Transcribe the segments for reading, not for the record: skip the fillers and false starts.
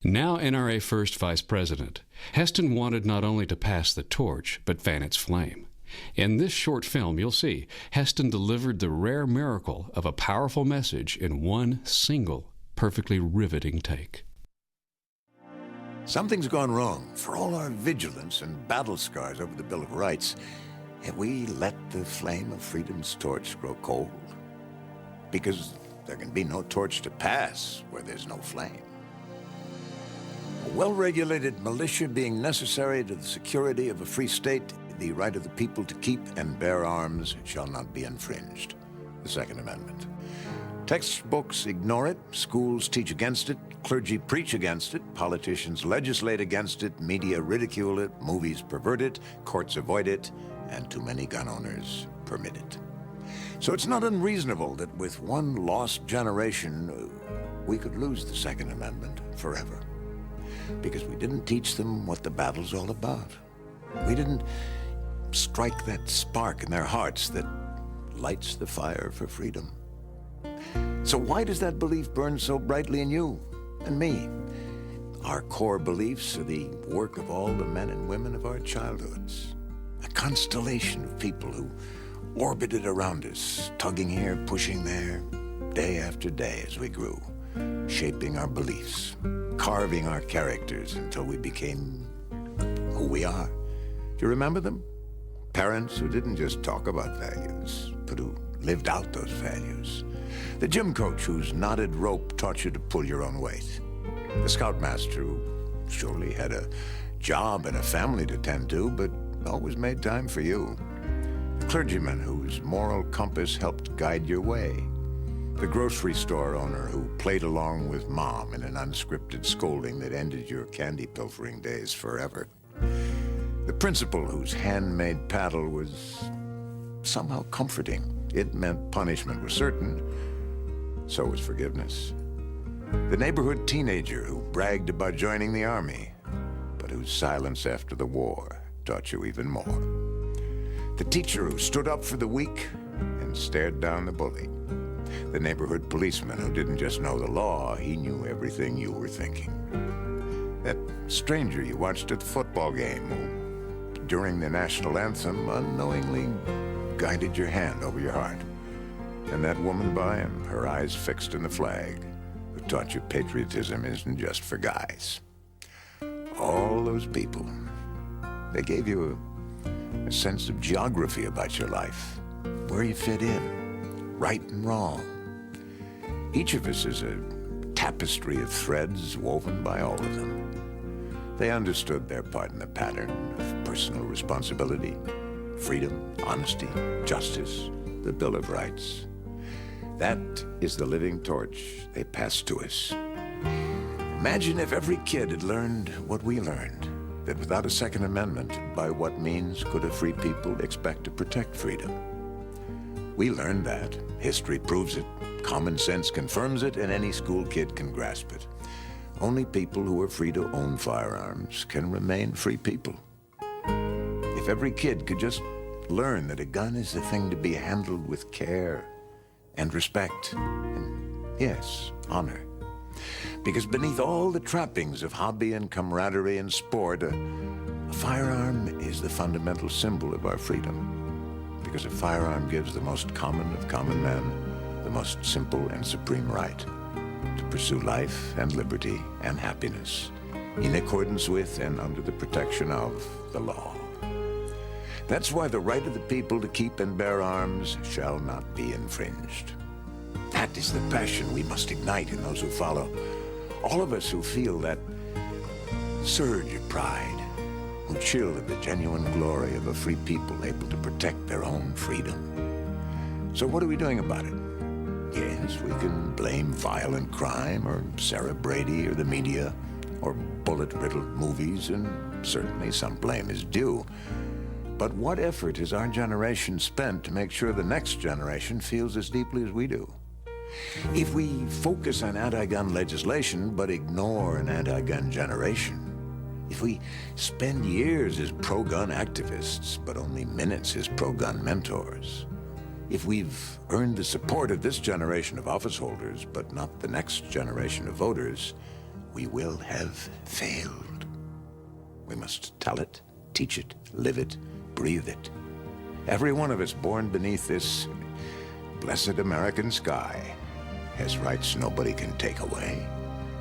Now NRA first vice president, Heston wanted not only to pass the torch, but fan its flame. In this short film, you'll see, Heston delivered the rare miracle of a powerful message in one single, perfectly riveting take. Something's gone wrong. For all our vigilance and battle scars over the Bill of Rights, have we let the flame of freedom's torch grow cold? Because there can be no torch to pass where there's no flame. A well-regulated militia being necessary to the security of a free state, the right of the people to keep and bear arms shall not be infringed. The Second Amendment. Textbooks ignore it, schools teach against it, clergy preach against it, politicians legislate against it, media ridicule it, movies pervert it, courts avoid it, and too many gun owners permit it. So it's not unreasonable that with one lost generation, we could lose the Second Amendment forever. Because we didn't teach them what the battle's all about. We didn't strike that spark in their hearts that lights the fire for freedom. So why does that belief burn so brightly in you and me? Our core beliefs are the work of all the men and women of our childhoods. A constellation of people who orbited around us, tugging here, pushing there, day after day as we grew, shaping our beliefs, carving our characters until we became who we are. Do you remember them? Parents who didn't just talk about values, but who lived out those values. The gym coach whose knotted rope taught you to pull your own weight. The scoutmaster who surely had a job and a family to tend to, but always made time for you. The clergyman whose moral compass helped guide your way. The grocery store owner who played along with Mom in an unscripted scolding that ended your candy pilfering days forever. The principal whose handmade paddle was somehow comforting. It meant punishment was certain, so was forgiveness. The neighborhood teenager who bragged about joining the army, but whose silence after the war taught you even more. The teacher who stood up for the weak and stared down the bully. The neighborhood policeman who didn't just know the law, he knew everything you were thinking. That stranger you watched at the football game who, during the national anthem, unknowingly guided your hand over your heart. And that woman by him, her eyes fixed in the flag, who taught you patriotism isn't just for guys. All those people, they gave you a sense of geography about your life, where you fit in, right and wrong. Each of us is a tapestry of threads woven by all of them. They understood their part in the pattern of personal responsibility, freedom, honesty, justice, the Bill of Rights. That is the living torch they passed to us. Imagine if every kid had learned what we learned, that without a Second Amendment, by what means could a free people expect to protect freedom? We learned that. History proves it. Common sense confirms it, and any school kid can grasp it. Only people who are free to own firearms can remain free people. If every kid could just learn that a gun is a thing to be handled with care and respect, and yes, honor. Because beneath all the trappings of hobby and camaraderie and sport, a firearm is the fundamental symbol of our freedom. Because a firearm gives the most common of common men the most simple and supreme right to pursue life and liberty and happiness in accordance with and under the protection of the law. That's why the right of the people to keep and bear arms shall not be infringed. That is the passion we must ignite in those who follow. All of us who feel that surge of pride, who chill at the genuine glory of a free people able to protect their own freedom. So what are we doing about it? Yes, we can blame violent crime or Sarah Brady or the media or bullet-riddled movies, and certainly some blame is due. But what effort has our generation spent to make sure the next generation feels as deeply as we do? If we focus on anti-gun legislation but ignore an anti-gun generation, if we spend years as pro-gun activists but only minutes as pro-gun mentors, if we've earned the support of this generation of office holders but not the next generation of voters, we will have failed. We must tell it, teach it, live it, breathe it. Every one of us born beneath this blessed American sky has rights nobody can take away,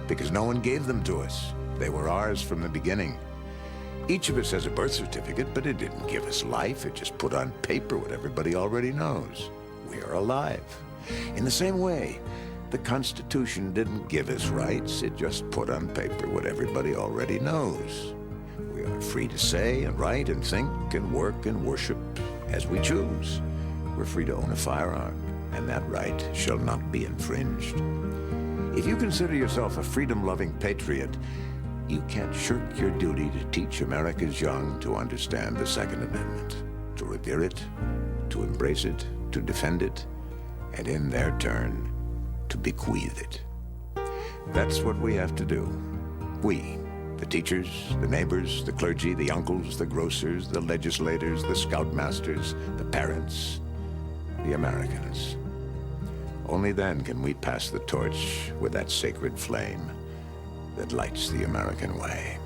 because no one gave them to us. They were ours from the beginning. Each of us has a birth certificate, but it didn't give us life. It just put on paper what everybody already knows. We are alive. In the same way, the Constitution didn't give us rights. It just put on paper what everybody already knows. We are free to say and write and think and work and worship as we choose. We're free to own a firearm, and that right shall not be infringed. If you consider yourself a freedom-loving patriot, you can't shirk your duty to teach America's young to understand the Second Amendment, to revere it, to embrace it, to defend it, and in their turn, to bequeath it. That's what we have to do. We, the teachers, the neighbors, the clergy, the uncles, the grocers, the legislators, the scoutmasters, the parents, the Americans. Only then can we pass the torch with that sacred flame that lights the American way.